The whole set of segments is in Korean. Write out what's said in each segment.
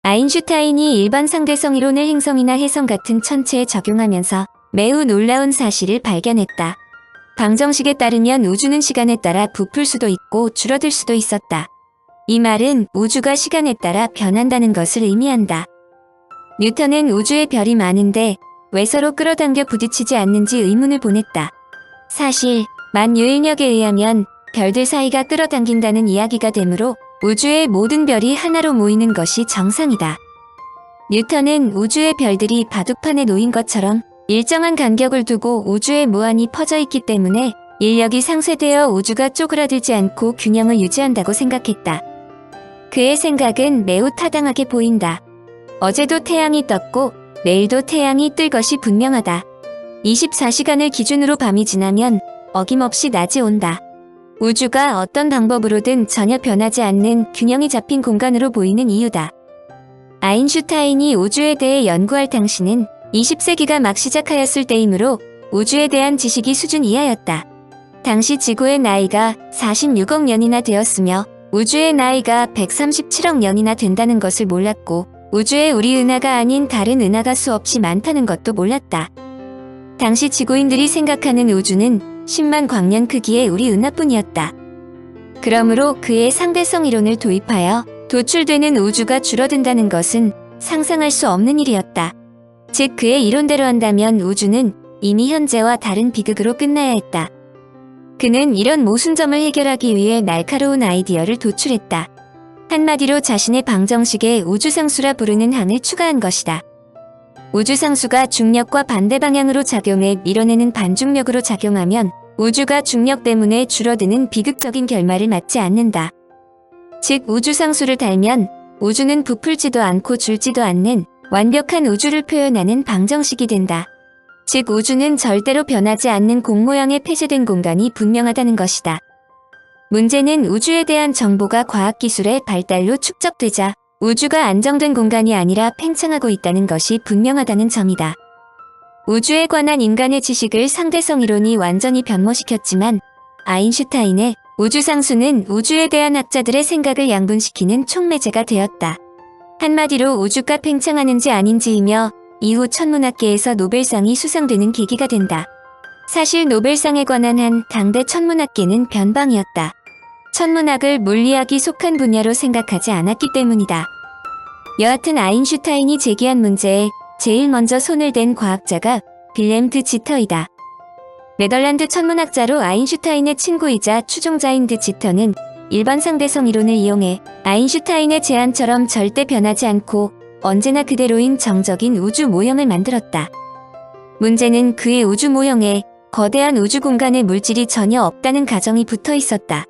아인슈타인이 일반 상대성 이론을 행성이나 해성 같은 천체에 적용하면서 매우 놀라운 사실을 발견했다. 방정식에 따르면 우주는 시간에 따라 부풀 수도 있고 줄어들 수도 있었다. 이 말은 우주가 시간에 따라 변한다는 것을 의미한다. 뉴턴은 우주에 별이 많은데 왜 서로 끌어당겨 부딪히지 않는지 의문을 보냈다. 사실 만유인력에 의하면 별들 사이가 끌어당긴다는 이야기가 되므로 우주의 모든 별이 하나로 모이는 것이 정상이다. 뉴턴은 우주의 별들이 바둑판에 놓인 것처럼 일정한 간격을 두고 우주에 무한히 퍼져 있기 때문에 인력이 상쇄되어 우주가 쪼그라들지 않고 균형을 유지한다고 생각했다. 그의 생각은 매우 타당하게 보인다. 어제도 태양이 떴고 내일도 태양이 뜰 것이 분명하다. 24시간을 기준으로 밤이 지나면 어김없이 낮이 온다. 우주가 어떤 방법으로든 전혀 변하지 않는 균형이 잡힌 공간으로 보이는 이유다. 아인슈타인이 우주에 대해 연구할 당시는 20세기가 막 시작하였을 때이므로 우주에 대한 지식이 수준 이하였다. 당시 지구의 나이가 46억 년이나 되었으며 우주의 나이가 137억 년이나 된다는 것을 몰랐고 우주에 우리 은하가 아닌 다른 은하가 수없이 많다는 것도 몰랐다. 당시 지구인들이 생각하는 우주는 10만 광년 크기의 우리 은하뿐이었다. 그러므로 그의 상대성 이론을 도입하여 도출되는 우주가 줄어든다는 것은 상상할 수 없는 일이었다. 즉 그의 이론대로 한다면 우주는 이미 현재와 다른 비극으로 끝나야 했다. 그는 이런 모순점을 해결하기 위해 날카로운 아이디어를 도출했다. 한마디로 자신의 방정식에 우주상수라 부르는 항을 추가한 것이다. 우주상수가 중력과 반대 방향으로 작용해 밀어내는 반중력으로 작용하면 우주가 중력 때문에 줄어드는 비극적인 결말을 맞지 않는다. 즉 우주상수를 달면 우주는 부풀지도 않고 줄지도 않는 완벽한 우주를 표현하는 방정식이 된다. 즉 우주는 절대로 변하지 않는 공 모양의 폐쇄된 공간이 분명하다는 것이다. 문제는 우주에 대한 정보가 과학기술의 발달로 축적되자 우주가 안정된 공간이 아니라 팽창하고 있다는 것이 분명하다는 점이다. 우주에 관한 인간의 지식을 상대성 이론이 완전히 변모시켰지만 아인슈타인의 우주상수는 우주에 대한 학자들의 생각을 양분시키는 촉매제가 되었다. 한마디로 우주가 팽창하는지 아닌지이며 이후 천문학계에서 노벨상이 수상되는 계기가 된다. 사실 노벨상에 관한 한 당대 천문학계는 변방이었다. 천문학을 물리학이 속한 분야로 생각하지 않았기 때문이다. 여하튼 아인슈타인이 제기한 문제에 제일 먼저 손을 댄 과학자가 빌렘 드 지터이다. 네덜란드 천문학자로 아인슈타인의 친구이자 추종자인 드 지터는 일반 상대성 이론을 이용해 아인슈타인의 제안처럼 절대 변하지 않고 언제나 그대로인 정적인 우주 모형을 만들었다. 문제는 그의 우주 모형에 거대한 우주 공간에 물질이 전혀 없다는 가정이 붙어 있었다.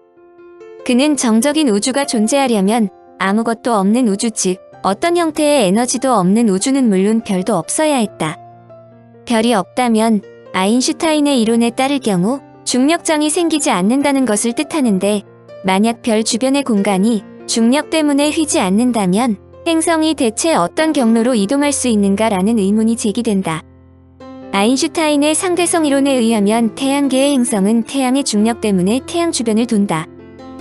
그는 정적인 우주가 존재하려면 아무것도 없는 우주 즉 어떤 형태의 에너지도 없는 우주는 물론 별도 없어야 했다. 별이 없다면 아인슈타인의 이론에 따를 경우 중력장이 생기지 않는다는 것을 뜻하는데 만약 별 주변의 공간이 중력 때문에 휘지 않는다면 행성이 대체 어떤 경로로 이동할 수 있는가라는 의문이 제기된다. 아인슈타인의 상대성 이론에 의하면 태양계의 행성은 태양의 중력 때문에 태양 주변을 돈다.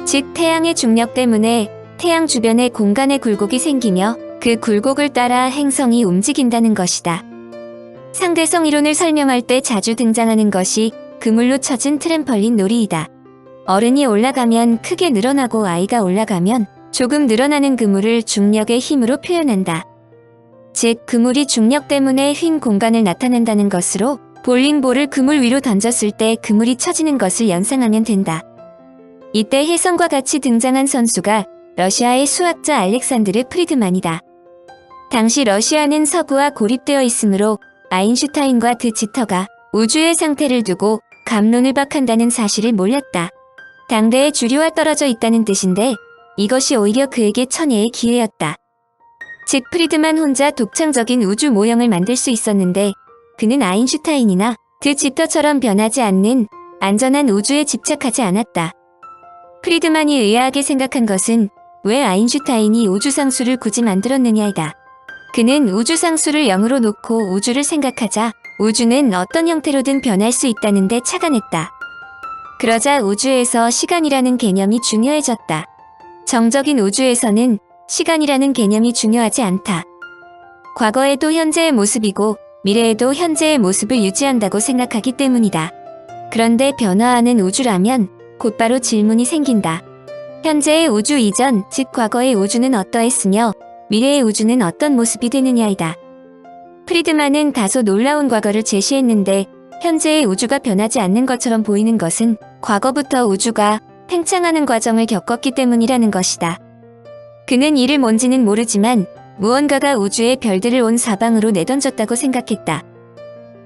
즉 태양의 중력 때문에 태양 주변에 공간의 굴곡이 생기며 그 굴곡을 따라 행성이 움직인다는 것이다. 상대성 이론을 설명할 때 자주 등장하는 것이 그물로 쳐진 트램펄린 놀이이다. 어른이 올라가면 크게 늘어나고 아이가 올라가면 조금 늘어나는 그물을 중력의 힘으로 표현한다. 즉 그물이 중력 때문에 휜 공간을 나타낸다는 것으로 볼링볼을 그물 위로 던졌을 때 그물이 쳐지는 것을 연상하면 된다. 이때 혜성과 같이 등장한 선수가 러시아의 수학자 알렉산드르 프리드만이다. 당시 러시아는 서구와 고립되어 있으므로 아인슈타인과 드 지터가 우주의 상태를 두고 갑론을 박한다는 사실을 몰랐다. 당대의 주류와 떨어져 있다는 뜻인데 이것이 오히려 그에게 천혜의 기회였다. 즉 프리드만 혼자 독창적인 우주 모형을 만들 수 있었는데 그는 아인슈타인이나 드 지터처럼 변하지 않는 안전한 우주에 집착하지 않았다. 프리드만이 의아하게 생각한 것은 왜 아인슈타인이 우주상수를 굳이 만들었느냐이다. 그는 우주상수를 0으로 놓고 우주를 생각하자 우주는 어떤 형태로든 변할 수 있다는 데 착안했다. 그러자 우주에서 시간이라는 개념이 중요해졌다. 정적인 우주에서는 시간이라는 개념이 중요하지 않다. 과거에도 현재의 모습이고 미래에도 현재의 모습을 유지한다고 생각하기 때문이다. 그런데 변화하는 우주라면 곧바로 질문이 생긴다. 현재의 우주 이전, 즉 과거의 우주는 어떠했으며 미래의 우주는 어떤 모습이 되느냐이다. 프리드만은 다소 놀라운 과거를 제시했는데 현재의 우주가 변하지 않는 것처럼 보이는 것은 과거부터 우주가 팽창하는 과정을 겪었기 때문이라는 것이다. 그는 이를 뭔지는 모르지만 무언가가 우주의 별들을 온 사방으로 내던졌다고 생각했다.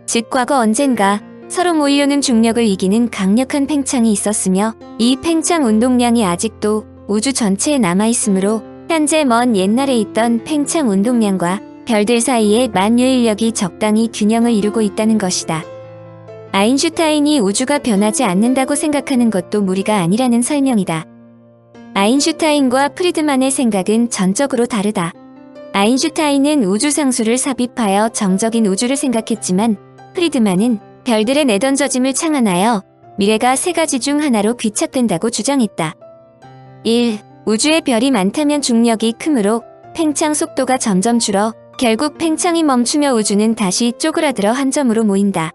즉 과거 언젠가 서로 모이려는 중력을 이기는 강력한 팽창이 있었으며 이 팽창 운동량이 아직도 우주 전체에 남아있으므로 현재 먼 옛날에 있던 팽창 운동량과 별들 사이의 만유인력이 적당히 균형을 이루고 있다는 것이다. 아인슈타인이 우주가 변하지 않는다고 생각하는 것도 무리가 아니라는 설명이다. 아인슈타인과 프리드만의 생각은 전적으로 다르다. 아인슈타인은 우주상수를 삽입하여 정적인 우주를 생각했지만 프리드만은 별들의 내던져짐을 창안하여 미래가 세 가지 중 하나로 귀착된다고 주장했다. 1. 우주에 별이 많다면 중력이 크므로 팽창 속도가 점점 줄어 결국 팽창이 멈추며 우주는 다시 쪼그라들어 한 점으로 모인다.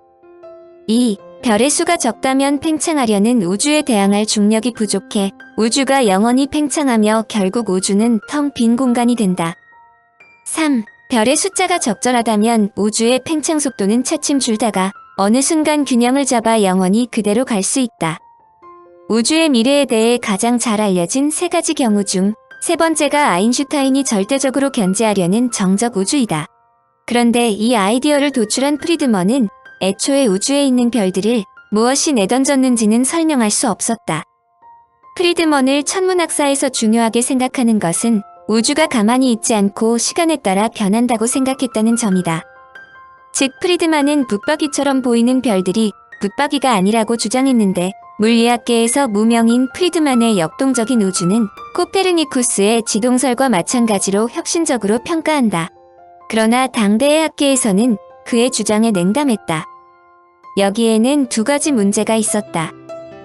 2. 별의 수가 적다면 팽창하려는 우주에 대항할 중력이 부족해 우주가 영원히 팽창하며 결국 우주는 텅 빈 공간이 된다. 3. 별의 숫자가 적절하다면 우주의 팽창 속도는 차츰 줄다가 어느 순간 균형을 잡아 영원히 그대로 갈 수 있다. 우주의 미래에 대해 가장 잘 알려진 세 가지 경우 중 세 번째가 아인슈타인이 절대적으로 견지하려는 정적 우주이다. 그런데 이 아이디어를 도출한 프리드먼은 애초에 우주에 있는 별들을 무엇이 내던졌는지는 설명할 수 없었다. 프리드먼을 천문학사에서 중요하게 생각하는 것은 우주가 가만히 있지 않고 시간에 따라 변한다고 생각했다는 점이다. 즉 프리드만은 붙박이처럼 보이는 별들이 붙박이가 아니라고 주장했는데 물리학계에서 무명인 프리드만의 역동적인 우주는 코페르니쿠스의 지동설과 마찬가지로 혁신적으로 평가한다. 그러나 당대의 학계에서는 그의 주장에 냉담했다. 여기에는 두 가지 문제가 있었다.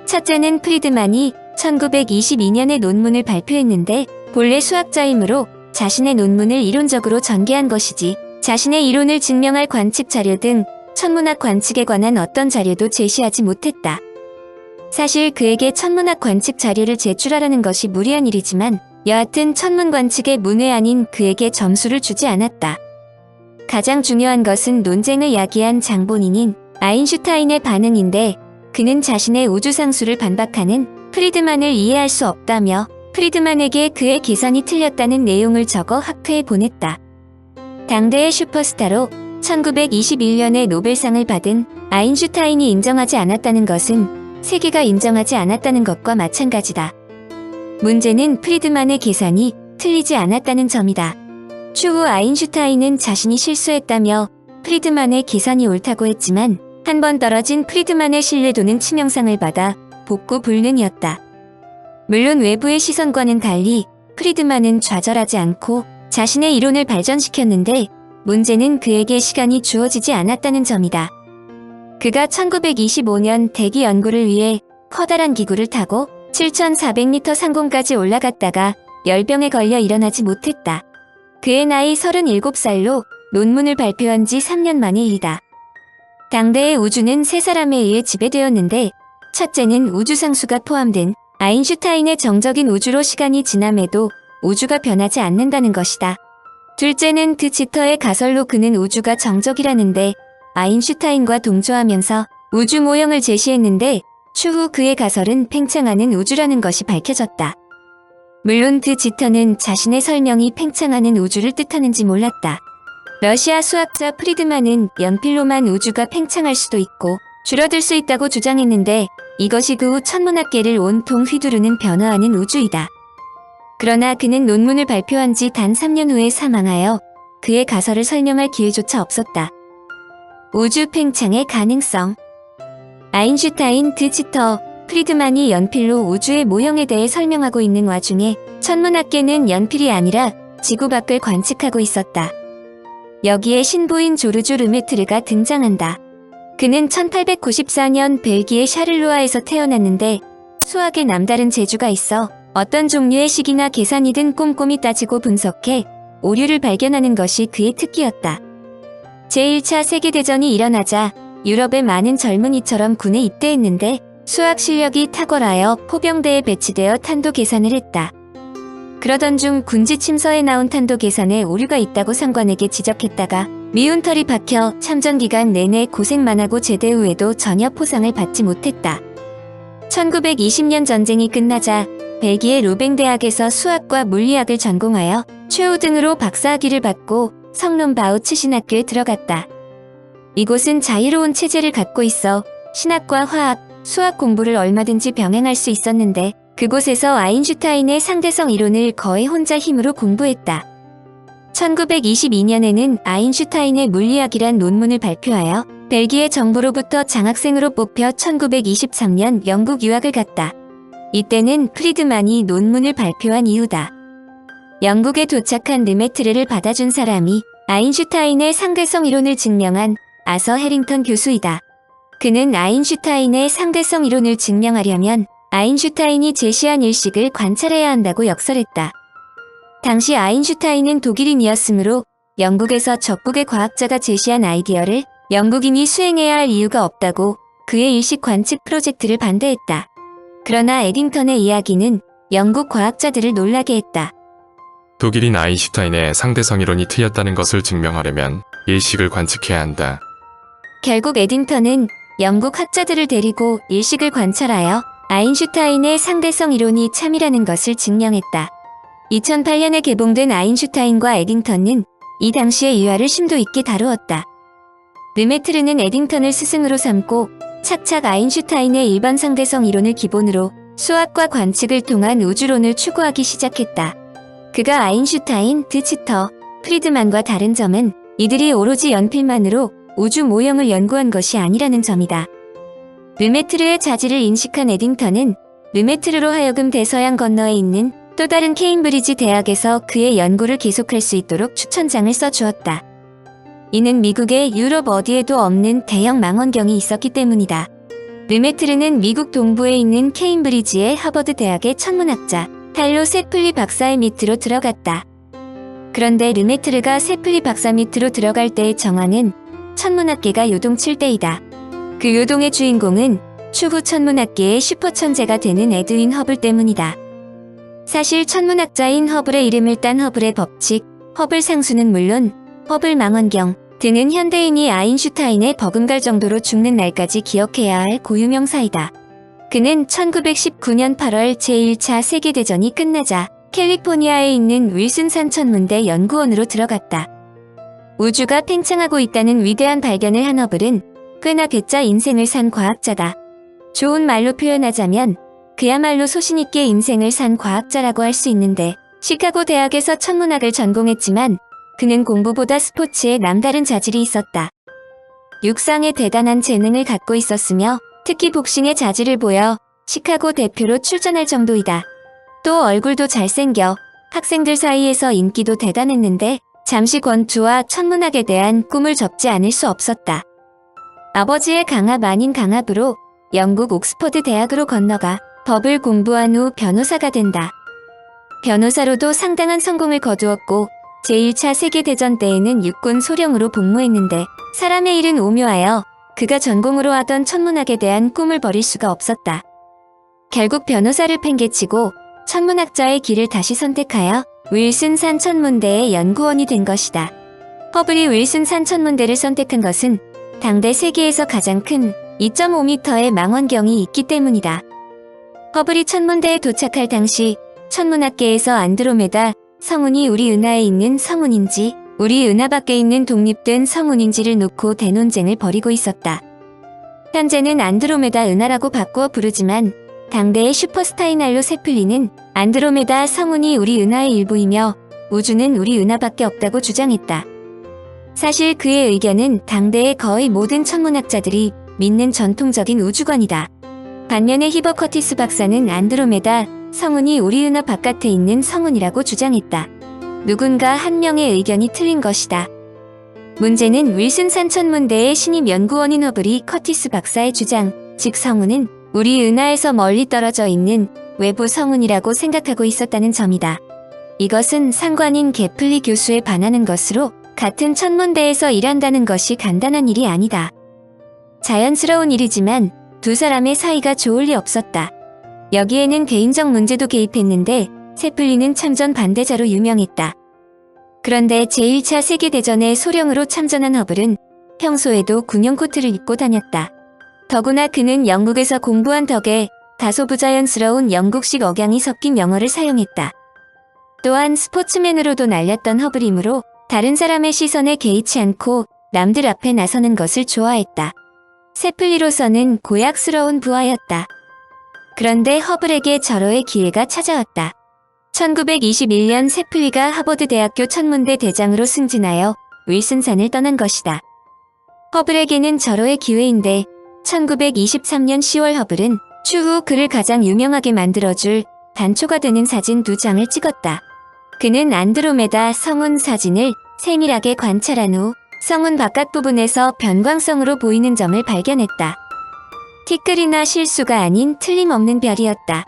첫째는 프리드만이 1922년에 논문을 발표했는데 본래 수학자이므로 자신의 논문을 이론적으로 전개한 것이지 자신의 이론을 증명할 관측 자료 등 천문학 관측에 관한 어떤 자료도 제시하지 못했다. 사실 그에게 천문학 관측 자료를 제출하라는 것이 무리한 일이지만 여하튼 천문 관측의 문외한인 그에게 점수를 주지 않았다. 가장 중요한 것은 논쟁을 야기한 장본인인 아인슈타인의 반응인데 그는 자신의 우주상수를 반박하는 프리드만을 이해할 수 없다며 프리드만에게 그의 계산이 틀렸다는 내용을 적어 학회에 보냈다. 당대의 슈퍼스타로 1921년에 노벨상을 받은 아인슈타인이 인정하지 않았다는 것은 세계가 인정하지 않았다는 것과 마찬가지다. 문제는 프리드만의 계산이 틀리지 않았다는 점이다. 추후 아인슈타인은 자신이 실수했다며 프리드만의 계산이 옳다고 했지만 한 번 떨어진 프리드만의 신뢰도는 치명상을 받아 복구 불능이었다. 물론 외부의 시선과는 달리 프리드만은 좌절하지 않고 자신의 이론을 발전시켰는데 문제는 그에게 시간이 주어지지 않았다는 점이다. 그가 1925년 대기 연구를 위해 커다란 기구를 타고 7,400m 상공까지 올라갔다가 열병에 걸려 일어나지 못했다. 그의 나이 37살로 논문을 발표한 지 3년 만의 일이다. 당대의 우주는 세 사람에 의해 지배되었는데 첫째는 우주상수가 포함된 아인슈타인의 정적인 우주로 시간이 지남에도 우주가 변하지 않는다는 것이다. 둘째는 드 지터의 가설로 그는 우주가 정적이라는데 아인슈타인과 동조하면서 우주 모형을 제시했는데 추후 그의 가설은 팽창하는 우주라는 것이 밝혀졌다. 물론 드 지터는 자신의 설명이 팽창하는 우주를 뜻하는지 몰랐다. 러시아 수학자 프리드만은 연필로만 우주가 팽창할 수도 있고 줄어들 수 있다고 주장했는데 이것이 그 후 천문학계를 온통 휘두르는 변화하는 우주이다. 그러나 그는 논문을 발표한 지 단 3년 후에 사망하여 그의 가설을 설명할 기회조차 없었다. 우주 팽창의 가능성. 아인슈타인, 드 지터, 프리드만이 연필로 우주의 모형에 대해 설명하고 있는 와중에 천문학계는 연필이 아니라 지구 밖을 관측하고 있었다. 여기에 신부인 조르주 르메트르가 등장한다. 그는 1894년 벨기에 샤를루아에서 태어났는데 수학에 남다른 재주가 있어 어떤 종류의 식이나 계산이든 꼼꼼히 따지고 분석해 오류를 발견하는 것이 그의 특기였다. 제1차 세계대전이 일어나자 유럽의 많은 젊은이처럼 군에 입대했는데 수학 실력이 탁월하여 포병대에 배치되어 탄도 계산을 했다. 그러던 중 군지 침서에 나온 탄도 계산에 오류가 있다고 상관에게 지적했다가 미운 털이 박혀 참전 기간 내내 고생만 하고 제대 후에도 전혀 포상을 받지 못했다. 1920년 전쟁이 끝나자 벨기에 루뱅 대학에서 수학과 물리학을 전공하여 최우등으로 박사학위를 받고 성론 바우츠 신학교에 들어갔다. 이곳은 자유로운 체제를 갖고 있어 신학과 화학, 수학 공부를 얼마든지 병행할 수 있었는데 그곳에서 아인슈타인의 상대성 이론을 거의 혼자 힘으로 공부했다. 1922년에는 아인슈타인의 물리학이란 논문을 발표하여 벨기에 정부로부터 장학생으로 뽑혀 1923년 영국 유학을 갔다. 이때는 프리드만이 논문을 발표한 이후다. 영국에 도착한 르메트르를 받아준 사람이 아인슈타인의 상대성 이론을 증명한 아서 해링턴 교수이다. 그는 아인슈타인의 상대성 이론을 증명하려면 아인슈타인이 제시한 일식을 관찰해야 한다고 역설했다. 당시 아인슈타인은 독일인이었으므로 영국에서 적국의 과학자가 제시한 아이디어를 영국인이 수행해야 할 이유가 없다고 그의 일식 관측 프로젝트를 반대했다. 그러나 에딩턴의 이야기는 영국 과학자들을 놀라게 했다. 독일인 아인슈타인의 상대성 이론이 틀렸다는 것을 증명하려면 일식을 관측해야 한다. 결국 에딩턴은 영국 학자들을 데리고 일식을 관찰하여 아인슈타인의 상대성 이론이 참이라는 것을 증명했다. 2008년에 개봉된 아인슈타인과 에딩턴은 이 당시의 유화를 심도 있게 다루었다. 르메트르는 에딩턴을 스승으로 삼고 착착 아인슈타인의 일반 상대성 이론을 기본으로 수학과 관측을 통한 우주론을 추구하기 시작했다. 그가 아인슈타인, 드츠터, 프리드만과 다른 점은 이들이 오로지 연필만으로 우주 모형을 연구한 것이 아니라는 점이다. 르메트르의 자질을 인식한 에딩턴은 르메트르로 하여금 대서양 건너에 있는 또 다른 케임브리지 대학에서 그의 연구를 계속할 수 있도록 추천장을 써주었다. 이는 미국의 유럽 어디에도 없는 대형 망원경이 있었기 때문이다. 르메트르는 미국 동부에 있는 케임브리지의 하버드 대학의 천문학자 탈로 세플리 박사의 밑으로 들어갔다. 그런데 르메트르가 세플리 박사 밑으로 들어갈 때의 정황은 천문학계가 요동칠 때이다. 그 요동의 주인공은 추후 천문학계의 슈퍼천재가 되는 에드윈 허블 때문이다. 사실 천문학자인 허블의 이름을 딴 허블의 법칙, 허블 상수는 물론 허블 망원경 등은 현대인이 아인슈타인의 버금갈 정도로 죽는 날까지 기억해야 할 고유명사이다. 그는 1919년 8월 제1차 세계대전이 끝나자 캘리포니아에 있는 윌슨산 천문대 연구원으로 들어갔다. 우주가 팽창하고 있다는 위대한 발견을 한 허블은 꽤나 괴짜 인생을 산 과학자다. 좋은 말로 표현하자면 그야말로 소신있게 인생을 산 과학자라고 할 수 있는데 시카고 대학에서 천문학을 전공했지만 그는 공부보다 스포츠에 남다른 자질이 있었다. 육상에 대단한 재능을 갖고 있었으며 특히 복싱에 자질을 보여 시카고 대표로 출전할 정도이다. 또 얼굴도 잘생겨 학생들 사이에서 인기도 대단했는데 잠시 권투와 천문학에 대한 꿈을 접지 않을 수 없었다. 아버지의 강압 아닌 강압으로 영국 옥스퍼드 대학으로 건너가 법을 공부한 후 변호사가 된다. 변호사로도 상당한 성공을 거두었고 제1차 세계대전 때에는 육군 소령으로 복무했는데 사람의 일은 오묘하여 그가 전공으로 하던 천문학에 대한 꿈을 버릴 수가 없었다. 결국 변호사를 팽개치고 천문학자의 길을 다시 선택하여 윌슨산 천문대의 연구원이 된 것이다. 허블이 윌슨산 천문대를 선택한 것은 당대 세계에서 가장 큰 2.5m의 망원경이 있기 때문이다. 허블이 천문대에 도착할 당시 천문학계에서 안드로메다 성운이 우리 은하에 있는 성운인지 우리 은하 밖에 있는 독립된 성운인지를 놓고 대논쟁을 벌이고 있었다. 현재는 안드로메다 은하라고 바꾸어 부르지만 당대의 슈퍼스타인 알로 세플리는 안드로메다 성운이 우리 은하의 일부이며 우주는 우리 은하밖에 없다고 주장했다. 사실 그의 의견은 당대의 거의 모든 천문학자들이 믿는 전통적인 우주관이다. 반면에 히버 커티스 박사는 안드로메다 성운이 우리 은하 바깥에 있는 성운이라고 주장했다. 누군가 한 명의 의견이 틀린 것이다. 문제는 윌슨산 천문대의 신임 연구원인 허블이 커티스 박사의 주장, 즉 성운은 우리 은하에서 멀리 떨어져 있는 외부 성운이라고 생각하고 있었다는 점이다. 이것은 상관인 게플리 교수에 반하는 것으로 같은 천문대에서 일한다는 것이 간단한 일이 아니다. 자연스러운 일이지만 두 사람의 사이가 좋을 리 없었다. 여기에는 개인적 문제도 개입했는데 세플리는 참전 반대자로 유명했다. 그런데 제1차 세계대전에 소령으로 참전한 허블은 평소에도 군용 코트를 입고 다녔다. 더구나 그는 영국에서 공부한 덕에 다소 부자연스러운 영국식 억양이 섞인 영어를 사용했다. 또한 스포츠맨으로도 날렸던 허블이므로 다른 사람의 시선에 개의치 않고 남들 앞에 나서는 것을 좋아했다. 세플리로서는 고약스러운 부하였다. 그런데 허블에게 절호의 기회가 찾아왔다. 1921년 세플리가 하버드 대학교 천문대 대장으로 승진하여 윌슨산을 떠난 것이다. 허블에게는 절호의 기회인데 1923년 10월 허블은 추후 그를 가장 유명하게 만들어줄 단초가 되는 사진 2장을 찍었다. 그는 안드로메다 성운 사진을 세밀하게 관찰한 후 성운 바깥 부분에서 변광성으로 보이는 점을 발견했다. 티끌이나 실수가 아닌 틀림없는 별이었다.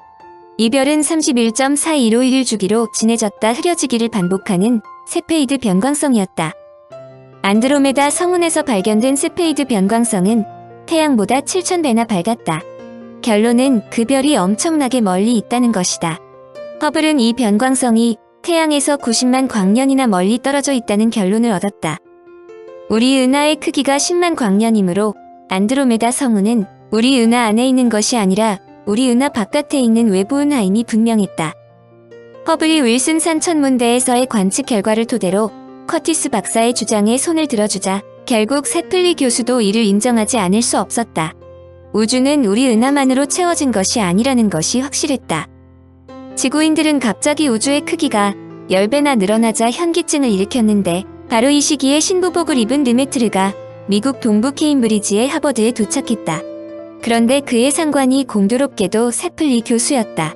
이 별은 31.41511 주기로 진해졌다 흐려지기를 반복하는 세페이드 변광성이었다. 안드로메다 성운에서 발견된 세페이드 변광성은 태양보다 7000배나 밝았다. 결론은 그 별이 엄청나게 멀리 있다는 것이다. 허블은 이 변광성이 태양에서 90만 광년이나 멀리 떨어져 있다는 결론을 얻었다. 우리 은하의 크기가 10만 광년이므로 안드로메다 성운은 우리 은하 안에 있는 것이 아니라 우리 은하 바깥에 있는 외부 은하임이 분명했다. 허블이 윌슨산 천문대에서의 관측 결과를 토대로 커티스 박사의 주장에 손을 들어주자 결국 세플리 교수도 이를 인정하지 않을 수 없었다. 우주는 우리 은하만으로 채워진 것이 아니라는 것이 확실했다. 지구인들은 갑자기 우주의 크기가 10배나 늘어나자 현기증을 일으켰는데 바로 이 시기에 신부복을 입은 르메트르가 미국 동부 케임브리지의 하버드에 도착했다. 그런데 그의 상관이 공교롭게도 세플리 교수였다.